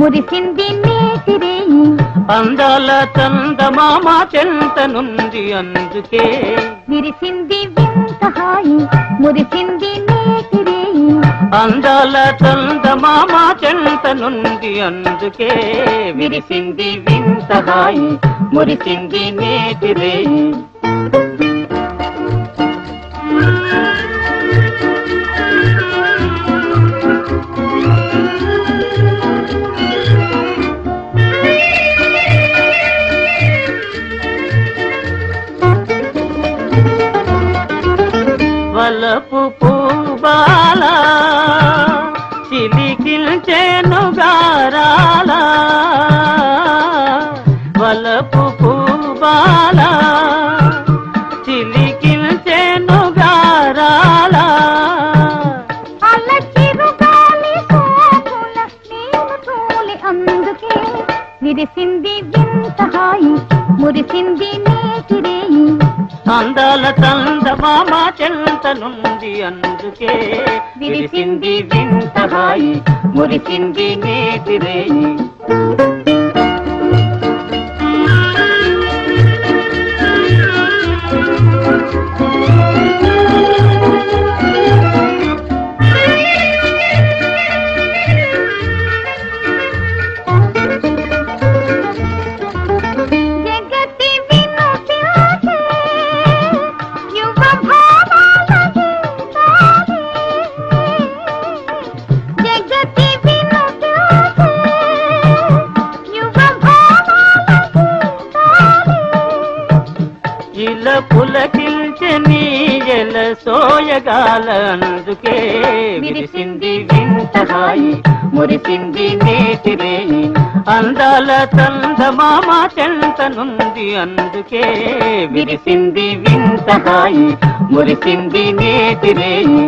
మురిసింది నేతిరేయి అందాల చందమామ చెంత నుండి అందుకే విరిసింది వింత హాయి మురిసింది నేతిరేయి అందాల చందమామ చెంత నుండి అందుకే విరిసింది వింత హాయి మురిసింది నేతిరేయి వలపు పూబాల చిలికిల్చెను గారాల వలపు పూబాల చిలికిల్చెను గారాల అల్లచిరుగాలి సోకుల నేను తోలి అందుకే విరిసింది వింత హాయి మురిసింది నేతిరేయి అందాల చందమామ చెంత నుండి అందుకే విరిసింది వింత హాయి మురిసింది నేతిరేయి పులకిల్చని ఎల సోయగాల అందుకే విరిసింది వింత హాయి మురిసింది నేతిరేయి అందాల చందమామ చెంత నుండి అందుకే విరిసింది వింత హాయి మురిసింది నేతిరేయి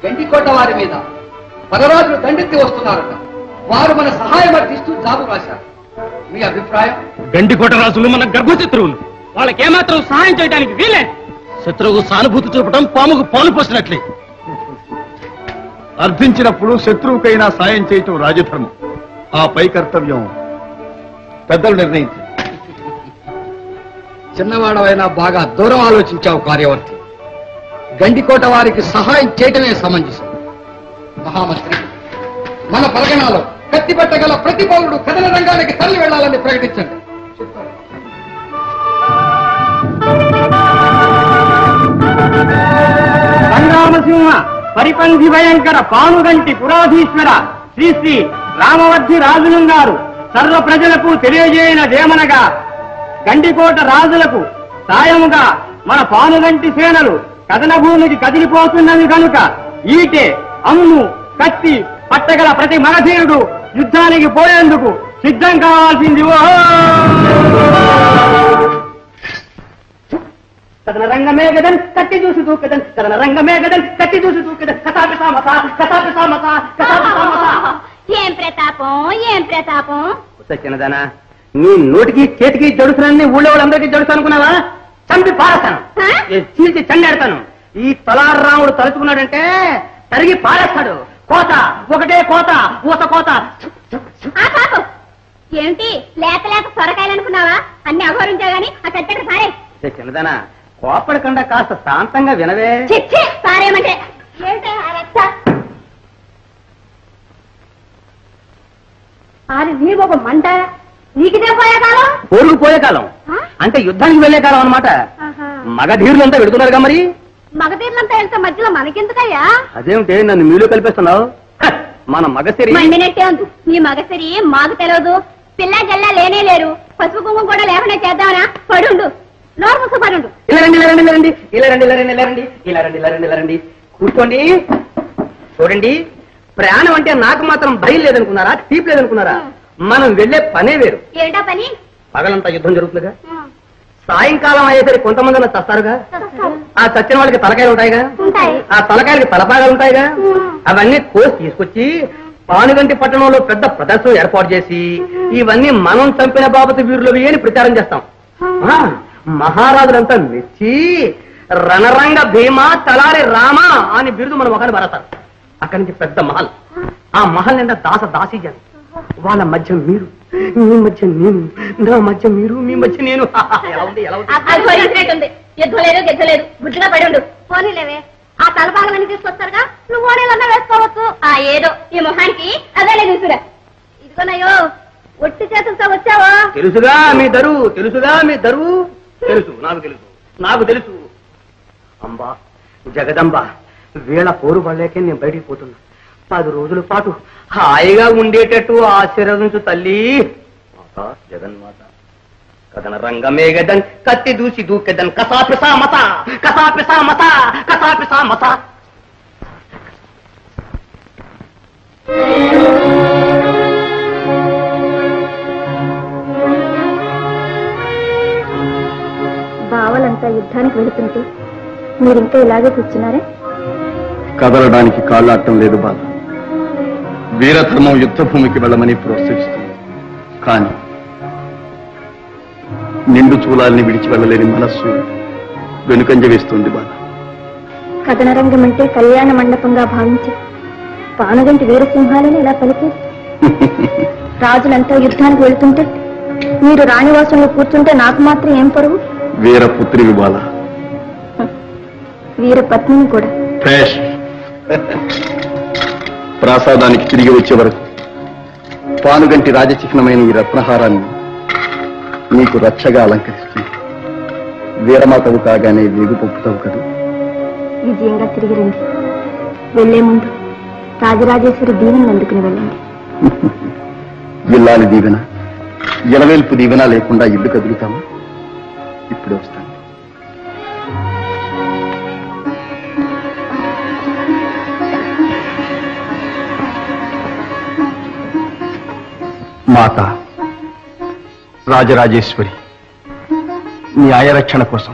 గండికోట వారి మీద పరరాజులు దండెత్తి వస్తున్నారట. వారు మన సహాయం అర్థిస్తూ జాబు రాశారు. మీ అభిప్రాయం? గండికోట రాజులు మన గర్భశత్రువులు, వాళ్ళకేమాత్రం సహాయం చేయడానికి వీలే. శత్రువు సానుభూతి చూపడం పాముకు పాలు పోసినట్లే. అర్థించినప్పుడు శత్రువుకైనా సాయం చేయటం రాజధర్మం. ఆ పై కర్తవ్యం పెద్దలు నిర్ణయించారు. చిన్నవాడవైనా బాగా దూరం ఆలోచించావు కార్యవర్తి. గండికోట వారికి సహాయం చేయటమే సమంజసం. మహామంత్రి, మన పరగణాలో కత్తి పెట్టగల ప్రతి పౌరుడు కథన రంగానికి తరలి వెళ్లాలని ప్రకటించండి. సంగ్రామసింహ పరిపంధి భయంకర పానుగంటి పురాధీశ్వర శ్రీ శ్రీ రామవర్ధి రాజులం గారు సర్వ ప్రజలకు తెలియజేయనదేమనగా, గండికోట రాజులకు సాయముగా మన పానుగంటి సేనలు కథన భూమికి కదిలిపోతున్నది కనుక ఈటే, అమ్ము, కత్తి పట్టగల ప్రతి మగధీరుడు యుద్ధానికి పోయేందుకు సిద్ధం కావాల్సింది. కథన రంగమే గదన్ కత్తి చూసి దూకదన్, కథన రంగమే గదన్ కత్తి చూసి దూకదన్, ఏం ప్రతాపం, ఏం ప్రతాపం. చిన్నదానా, నీ నోటికి చేతికి జడుసులన్నీ ఊళ్ళో వాళ్ళందరికీ జడుసు అనుకున్నావా? చంపి పారేస్తాను, చీల్చి చండేడతాను. ఈ తలారాముడు తలుచుకున్నాడంటే తరిగి పారేస్తాడు. కోత ఒకటే కోత, ఊత కోత. ఏమిటి లేక లేక సొరకాయలు అనుకున్నావా? అన్ని అఘోరించా గాని ఆ కట్టెడు సారే. చిన్నదానా, కోపడకుండా కాస్త శాంతంగా వినవే. సారేమంటే నీకు ఒక మంట, నీకిదే పోయే కాలం. పోరుకు పోయే కాలం అంటే యుద్ధానికి వెళ్లే కాలం అన్నమాట. మగధీరులంతా వెడుతున్నారుగా, మరి మగధీరులంతా వెళ్తే మధ్యలో మనకెందుకయ్యా? అదేమిటి నన్ను మీలో కలిపేస్తున్నావు? మన మగసిరి మండినట్టే ఉంది. నీ మగసిరి మాకు తెలియదు. పిల్ల జల్లా లేనే లేరు. పసుపు కుంకుమ కూడా లేకుండా చేద్దామనా? పడుండు, నోరు ముసు పడుండు. ఇలా రండి, ఇలా రండి, ఇలా రండి, ఇలా రండి, ఇలా రండి, ఇలా రండి, ఇలా రండి, ఇలా రండి, ఇలా రండి. కూర్చోండి. చూడండి, ప్రయాణం అంటే నాకు మాత్రం భయం లేదనుకున్నారా? తీపి లేదనుకున్నారా? మనం వెళ్లే పనే వేరు. ఏమిటా పని? పగలంతా యుద్ధం జరుగుతుందిగా. సాయంకాలం అయ్యేసరికి కొంతమంది చస్తారుగా. ఆ చచ్చిన వాళ్ళకి తలకాయలు ఉంటాయిగా, ఆ తలకాయలకి తలపాగాలు ఉంటాయిగా. అవన్నీ కోసి తీసుకొచ్చి పానుగంటి పట్టణంలో పెద్ద ప్రదర్శన ఏర్పాటు చేసి ఇవన్నీ మనం చంపిన బాబతి వీరులవి అని ప్రచారం చేస్తాం. మహారాజులంతా మెచ్చి రణరంగ భీమా తలారి రామ అని బిరుదు మన మొఖాన్ని భరతారు. అక్కడి నుంచి పెద్ద మహల్, ఆ మహల్ నిండా దాస దాసీజన్. వాళ్ళ మధ్య మీరు, మీ మధ్య నేను, నా మధ్య మీరు, మీ మధ్య నేను. ఎలా ఉంది ఎలా ఉంది? యుద్ధం లేదు గిద్ధం లేదు, బుద్ధిగా పడి ఉండు. పోనీలేవే, ఆ తలపాగలన్నీ తీసుకొస్తారుగా, నువ్వు ఓనేలన్నా వేసుకోవచ్చు. ఆ ఏదో ఈ మొహానికి అదేలే చూసురా. ఇదిగోనయ్యో, ఒట్టి చేతులతో వచ్చావా? తెలుసుగా మీ దరువు, తెలుసుగా మీ దరువు. తెలుసు, నాకు తెలుసు, నాకు తెలుసు. అంబా జగదంబ, వీళ్ళ పోరు పడలేకే నేను బయటికి పోతున్నా. 10 రోజుల పాటు హాయిగా ఉండేటట్టు ఆశీర్వదించు తల్లి. మాత జగన్మాత. కథన రంగమే గదన్ కత్తి దూసి దూకెదన్ కసాపిసా మత, కసాపిసా మత, కసాపిసా మత. బావలంతా యుద్ధానికి వెళుతుంటే మీరింకా ఇలాగే కూర్చున్నారే? కదలడానికి కాళ్ళాటం లేదు బాధ. వీరధర్మం యుద్ధ భూమికి వెళ్ళమని ప్రోత్సహిస్తుంది. కానీ నిండు చూలాల్ని విడిచి వెళ్ళలేని మనస్సు వెనుకంజ వేస్తుంది బాధ. కథనరంగం అంటే కళ్యాణ మండపంగా భావించి పానుగంటి వీరసింహాలని ఇలా పలికి రాజులంతా యుద్ధానికి వెళుతుంటే మీరు రాణివాసంలో కూర్చుంటే నాకు మాత్రం ఏం పరువు? వీరపుత్రివి బాల. వీరపత్నిని కూడా. ప్రాసాదానికి తిరిగి వచ్చే వరకు పానుగంటి రాజచిహ్నమైన ఈ రత్నహారాన్ని నీకు రక్షగా అలంకరిస్తుంది. వీరమాతవు కాగానే వేగు పొప్పుతావు కదా. విజయంగా తిరిగి రండి. వెళ్లే ముందు రాజరాజేశ్వరి దీవెనలు అందుకుని వెళ్ళండి. ఇల్లాలి దీవెన, ఎలవేల్పు దీవెన లేకుండా ఇల్లు కదులుతామా? ఇప్పుడే వస్తాను. మాత రాజరాజేశ్వరి, న్యాయరక్షణ కోసం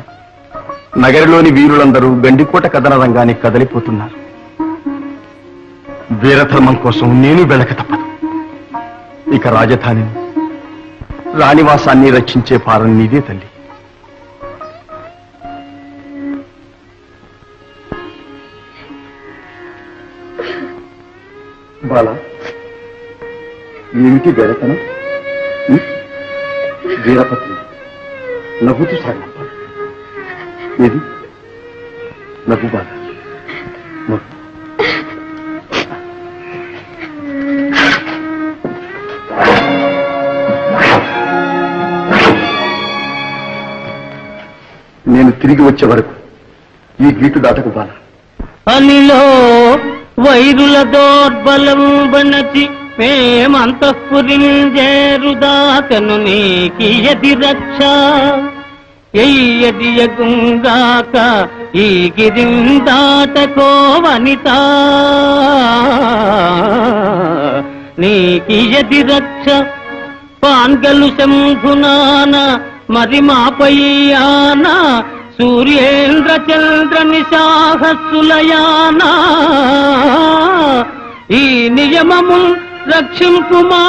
నగరిలోని వీరులందరూ గండికోట కథన రంగానికి కదలిపోతున్నారు. వీరధర్మం కోసం నేను వెళ్ళక తప్పదు. ఇక రాజధానిని, రాణివాసాన్ని రక్షించే పాలన నీదే తల్లి. బాల, ఏమిటి గడతనం? వీరపత్ని నవ్వుతూ సాగు. ఏది నవ్వు బాల, నవ్వు. నేను తిరిగి వచ్చే వరకు ఈ గీటు దాటకు బాల. అనిలో వైరుల దౌర్బలం బనచి మేమంతఃపురింజేరుదాకను నీకియది రక్ష ఎయ్యది యగుంగాక ఈ గిరిందాటకో వనిత నీకియది రక్ష పాన్గలు శంభునాన మరి మాపయ్యానా సూర్యేంద్ర చంద్ర నిశాహస్సులయానా ఈ నియమము రక్షింపుమా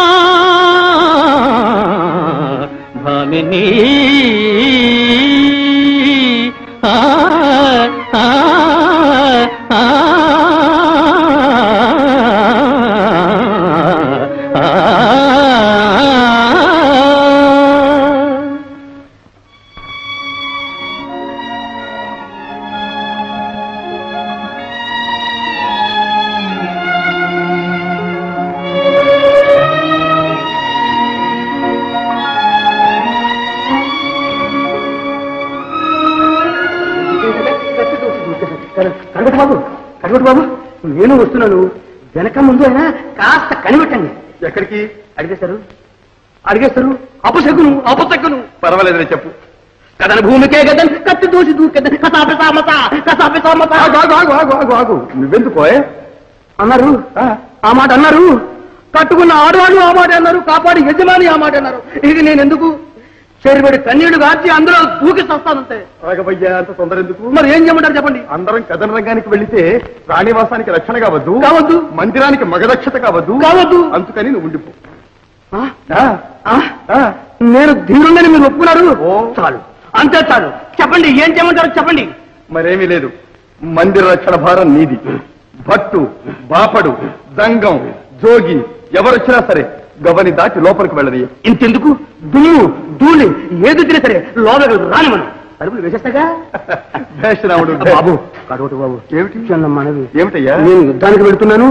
భామిని. ఆ ఆ ఆ కడగొట్టు బాబు, నేను వస్తున్నాను. వెనక ముందు అయినా కాస్త కనిపెట్టండి. ఎక్కడికి? అడిగేశారు అడిగేస్తారు. అపశకును అపశకును. పర్వాలేదు, చెప్పు. కథన భూమికే గదన్ కత్తి దూసి దూకెదన్ కసాపిసామత కసాపిసామత. ఆగు, నువ్వెందుకు అన్నారు? ఆ మాట అన్నారు. కట్టుకున్న ఆడవాళ్ళు ఆ మాట అన్నారు, కాపాడి యజమాని ఆ మాట అన్నారు. ఇది నేనెందుకు? చెరుబడి కన్నీళ్లు కాచి అందులో దూకి వస్తానంతే. రాఘవయ్య అంత తొందర ఎందుకు? మరి ఏం చేయమంటారు చెప్పండి? అందరం కథన రంగానికి వెళితే రాణివాసానికి రక్షణ కావద్దు, కావద్దు. మందిరానికి మగదక్షత కావద్దు, కావద్దు. అందుకని నువ్వు ఉండిపో. నేను ధీరుందని మీరు ఒప్పుకున్నారు. ఓ. చాలు, అంతే చాలు. చెప్పండి, ఏం చేయమంటారు చెప్పండి. మరేమీ లేదు. మందిర రక్షణ భారం నీది. భట్టు, బాపడు, దంగం, జోగి ఎవరొచ్చినా సరే గవని దాటి లోపలికి వెళ్ళని. ఇంతెందుకు? దుమ్ము ధూళి ఏది తినే సరే లోపలికి రాని మనం తలుపులు వేసేస్తాగా. భేషరాముడు. బాబు కడవటు బాబు, ఏమిటి చిన్న మనవి. ఏమిటయ్యా? నేను యుద్ధానికి వెళుతున్నాను,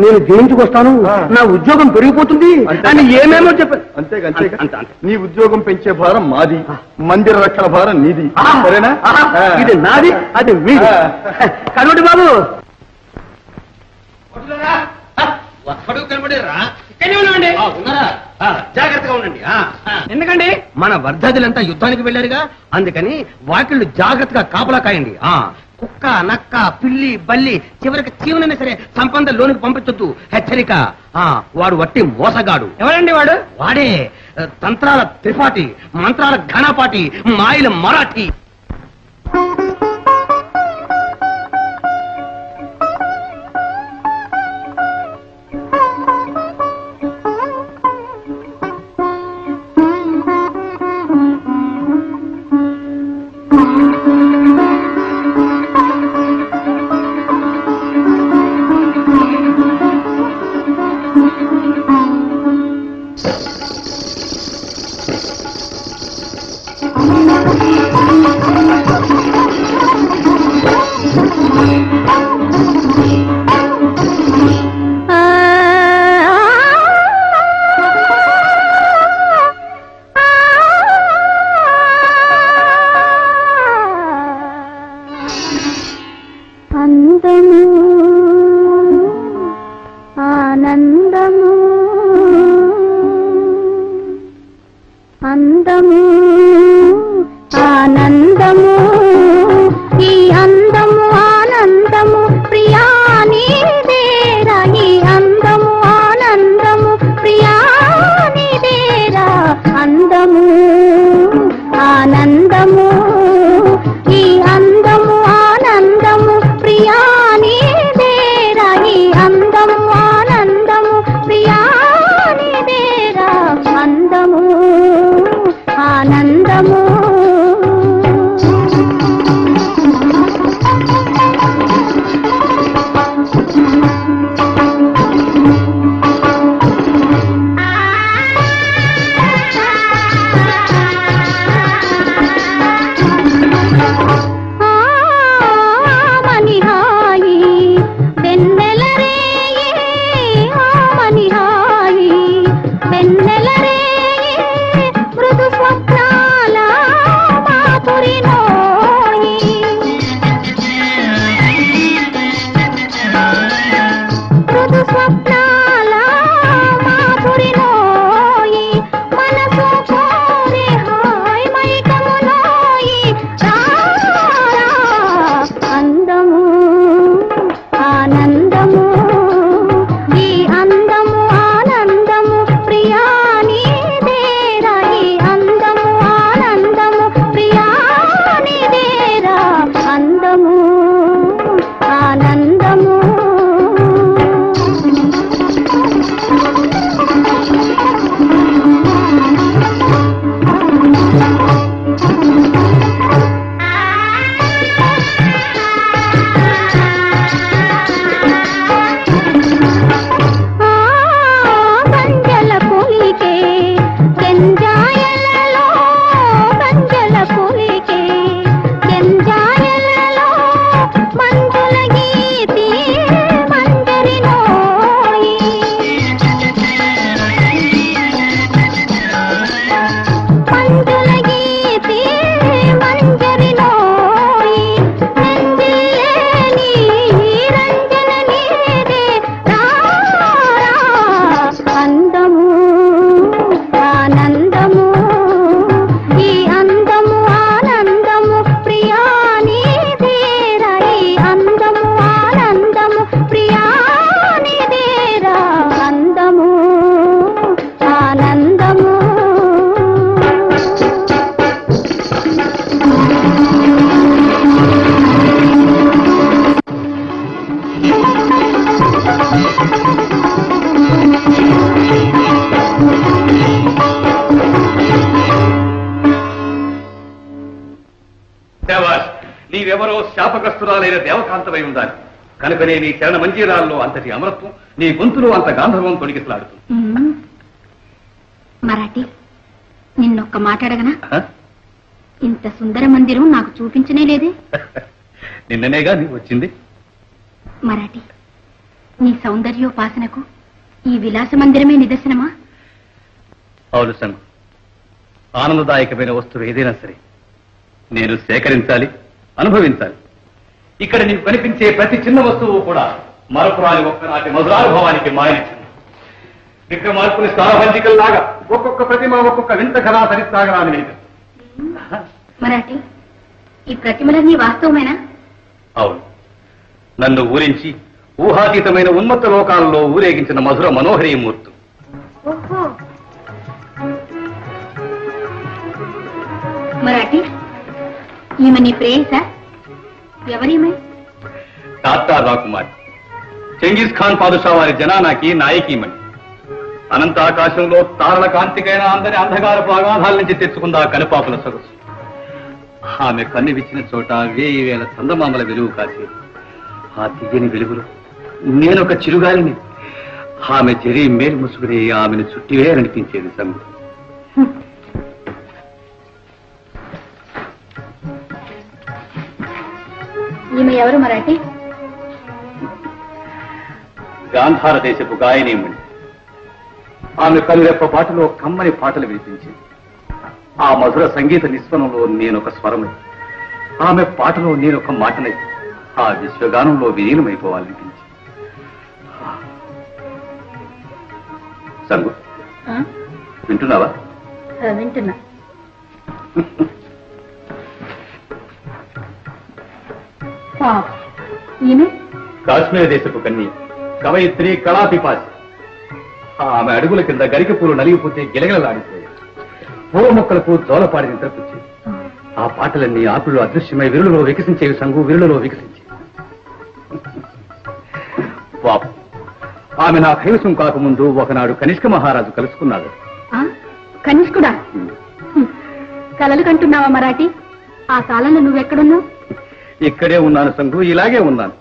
నేను జయించుకొస్తాను, నా ఉద్యోగం పెరిగిపోతుంది అని ఏమేమో చెప్పాను. అంతేగా అంతే. నీ ఉద్యోగం పెంచే భారం మాది, మందిర రక్షణ భారం నీది. సరేనా? ఇది నాది, అది మీది. కడవటు బాబు జాగ్రత్తగా ఉండండి. ఎందుకండి మన వర్ధదులంతా యుద్ధానికి వెళ్ళారుగా, అందుకని వాకిళ్ళు జాగ్రత్తగా కాపలా కాయండి. కుక్క, నక్క, పిల్లి, బల్లి, చివరికి చీవనైనా సరే సంపంద లోనికి పంపించొద్దు. హెచ్చరిక. వాడు వట్టి మోసగాడు. ఎవరండి వాడు? వాడే తంత్రాల త్రిపాఠి, మంత్రాల ఘనపాటి, మాయల మరాఠీ. ఆనందము శాపగ్రస్తురాలైన దేవకాంతమై ఉండాలి. కనుకనే నీ చరణ మంజీరాల్లో అంతటి అమరత్వం, నీ గొంతులో అంత గాంధర్వం తొడిగిసలాడుతుంది. మరాఠీ, నిన్నొక్క మాట అడగనా? ఇంత సుందర మందిరం నాకు చూపించనే లేదే. నిన్ననేగా నీకు వచ్చింది. మరాఠీ, నీ సౌందర్యోపాసనకు ఈ విలాస మందిరమే నిదర్శనమా? అవును సంగు, ఆనందదాయకమైన వస్తువు ఏదైనా సరే నేను సేకరించాలి, అనుభవించాలి. ఇక్కడ నీకు కనిపించే ప్రతి చిన్న వస్తువు కూడా మరపురాని ఒక్కనాటి మధురానుభవానికి మాయనిచ్చింది. విక్రమార్కుని స్థానభంజికల్లాగా ఒక్కొక్క ప్రతిమ ఒక్కొక్క వింత కళా సరిసాగరాన్ని. మరాఠీ, ఈ ప్రతిమలన్నీ వాస్తవమేనా? అవును, నన్ను ఊరించి ఊహాతీతమైన ఉన్మత్త లోకాలలో ఊరేగించిన మధుర మనోహరీ మూర్తు. ఓహో, మరాఠీ, ఈమె నీ ప్రేయసా? ఎవరీమే? తాత్తా రాకుమారి, చెంగీస్ ఖాన్ పాదుషా వారి జనానాకి నాయకీమణి. అనంత ఆకాశంలో తారల కాంతికైన అందరి అంధకారపు అగాధాల నుంచి తెచ్చుకుందా కనుపాపుల సొగసు. ఆమె కన్ను విచ్చిన చోట 1000 చందమామల వెలుగు కాసేది. ఆ తీయని వెలుగులో నేనొక చిరుగాలిని. ఆమె జరి మేలు ముసుగురే ఆమెను చుట్టివే అనిపించేది సంగు. ఈమె ఎవరు మరాఠీ? గాంధార దేశపు గాయనీమణి. ఆమె కనురెప్ప పాటలో కమ్మని పాటలు వినిపించింది. ఆ మధుర సంగీత నిస్వనంలో నేనొక స్వరమై, ఆమె పాటలో నేనొక మాటనై ఆ విశ్వగానంలో విలీనమైపోవాలనిపించింది. సంగు, వింటున్నావా? వింటున్నా. ఈమె కాశ్మీర్ దేశపు కన్య, కవయిత్రి, కళాపిపాసి. ఆమె అడుగుల కింద గరిక పూలు నలిగిపోతే గిలగిలలాడిపోయాయి. పూల మొక్కలకు జోలపాడి నిద్రపుచ్చి ఆ పాటలన్నీ ఆకులు అదృశ్యమై విరులలో వికసించేవి సంగు, విరులలో వికసించి. పాపం, ఆమె నా కైవసం కాకముందు ఒకనాడు కనిష్క మహారాజు కలుసుకున్నాడు. కనిష్కుడా? కలలు కంటున్నావా మరాఠీ? ఆ కాలంలో నువ్వెక్కడున్నావు? ఇక్కడే ఉన్నాను సంగు, ఇలాగే ఉన్నాను.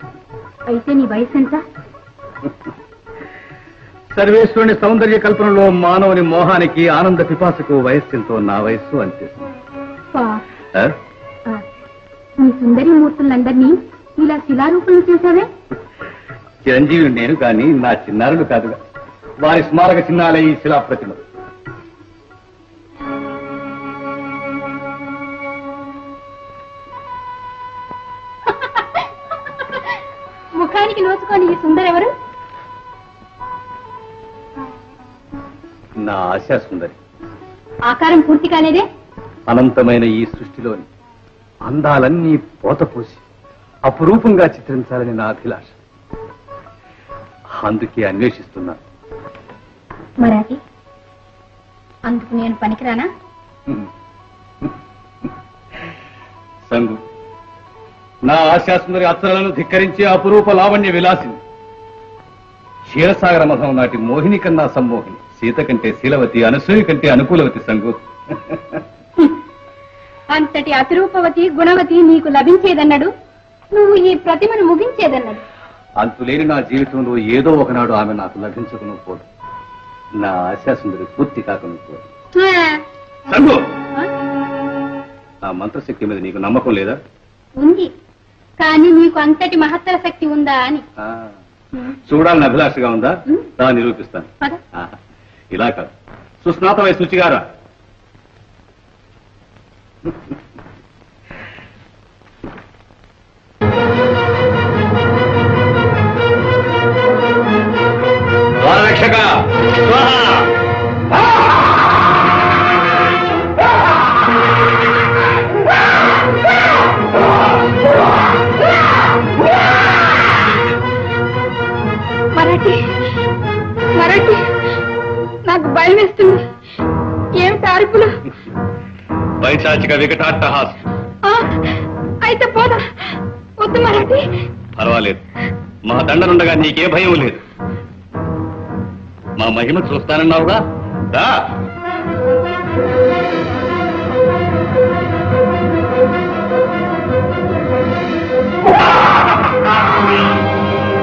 అయితే నీ వయసు ఎంత? సర్వేశ్వరుని సౌందర్య కల్పనలో మానవుని మోహానికి, ఆనంద పిపాసకు వయస్సుతో నా వయస్సు అంతే. నీ సుందరి మూర్తులందరినీ ఇలా శిలారూపం చేశావే? చిరంజీవి నేను కాని నా చిన్నారులు కాదుగా. వారి స్మారక చిహ్నాలే ఈ శిలా ప్రతిమ. ముఖానికి నోచుకొని ఈ సుందరెవరు? నా ఆశా సుందరి. ఆకారం పూర్తి కాలేదే? అనంతమైన ఈ సృష్టిలోని అందాలన్నీ పోతపోసి అపురూపంగా చిత్రించాలని నా అభిలాష. అందుకే అన్వేషిస్తున్నాను. మరాఠీ, అందుకు నేను పనికిరానా? సంగు, నా ఆశాసుందరి అత్తలను ధిక్కరించి అపురూప లావణ్య విలాసిని. క్షీరసాగర మధం నాటి మోహిని కన్నా సమ్మోహిని, సీత కంటే శీలవతి, అనసూయ కంటే అనుకూలవతి సంగు. అంతటి అతిరూపవతి, గుణవతి నీకు లభించేదన్నాడు, నువ్వు ఈ ప్రతిమను ముగించేదన్నాడు. అంతులేని నా జీవితంలో ఏదో ఒకనాడు ఆమె నాకు లభించకును పోదు. నా ఆశాసుందరి పూర్తి కాకను పోదు. సంగు, ఆ మంత్రశక్తి మీద నీకు నమ్మకం లేదా? ఉంది, కానీ నీకు అంతటి మహత్తర శక్తి ఉందా అని చూడాలని అభిలాషగా ఉందా? దా నిరూపిస్తాను. ఇలా కాదు, సుస్నాతమై శుచిగారా. రక్షక మరాఠీ, మరాఠీ, నాకు భయం వేస్తుంది. ఏమిటి అరుపులు? పైశాచిక వికటాట్టహాసం. అయితే పోదా? వద్దు మరాఠీ. పర్వాలేదు, మా దండనుండగా నీకే భయం లేదు. మా మహిమ చూస్తానన్నావుగా, దా.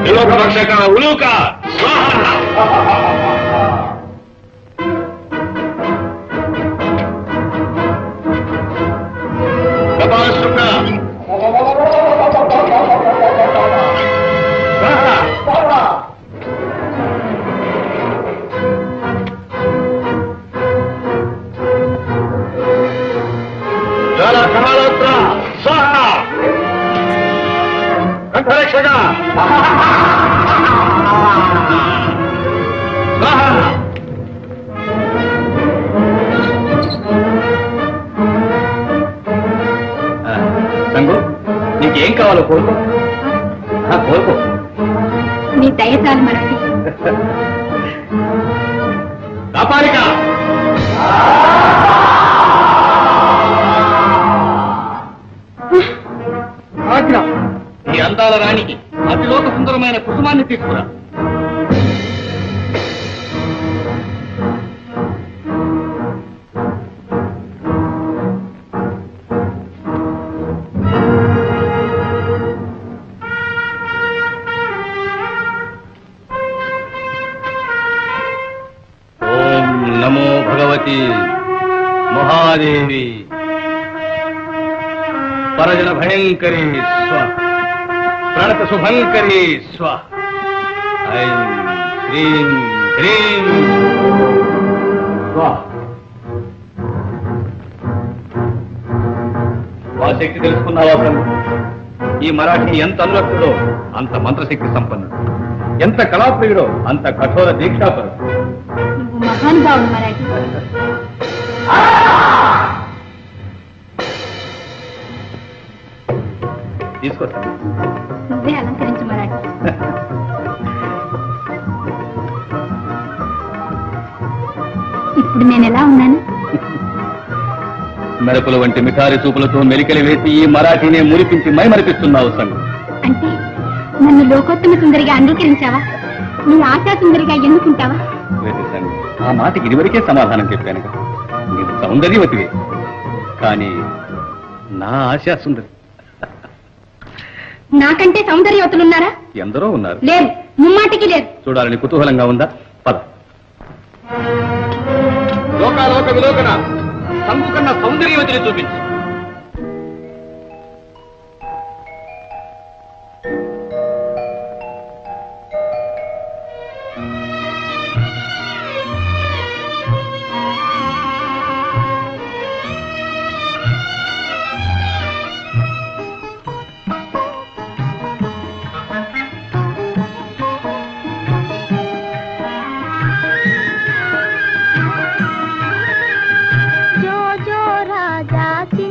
లోకరక్షక ఉలూక కపాలశుక్ర జ్వాల కమలోత్ర స్వాహ కంఠరక్షక సంగు నీకేం కావాలో కోరుకో కోరుకో నీ దయచాలు మనకి కాపాలిక ఈ అందాల రాణికి అతిలోక సుందరమైన కుటుంబాన్ని తీసుకురా ఓం నమో భగవతి మహాదేవి పరజన భయంకరీ స్వ ప్రణత శుభంకరీ స్వ ఐం హ్రీం హ్రీం స్వ ఆ శక్తి తెలుసుకున్నావా బ్రహ్మ ఈ మరాఠీ ఎంత అనురక్తుడో అంత మంత్రశక్తి సంపన్నుడు ఎంత కళాప్రియుడో అంత కఠోర దీక్షాపరుడు నువ్వు మహానుభావుడు మరాఠీ తీసుకొస్తా నువ్వే అలంకరించు మరాఠీ ఇప్పుడు నేను ఎలా ఉన్నాను మెరుపుల వంటి మిఠారి చూపులతో మెలికలు వేసి ఈ మరాఠీనే మురిపించి మైమరిపిస్తున్నావు సంఘం అంటే నన్ను లోకోత్తమ సుందరిగా అంగీకరించావా నీ ఆశా సుందరిగా ఎన్నుకుంటావా ఆ మాటకి ఇదివరకే సమాధానం చెప్పాను కదా నీవు సౌందర్యవతివే కానీ నా ఆశా సుందరి నాకంటే సౌందర్యవతులున్నారా ఎందరో ఉన్నారు లేదు ముమ్మాటికి లేదు చూడాలని కుతూహలంగా ఉందా పద లోకాలోక విలోకన సంగు కన్నా సౌందర్యవతిని చూపించు जो जो राजा की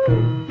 ఆ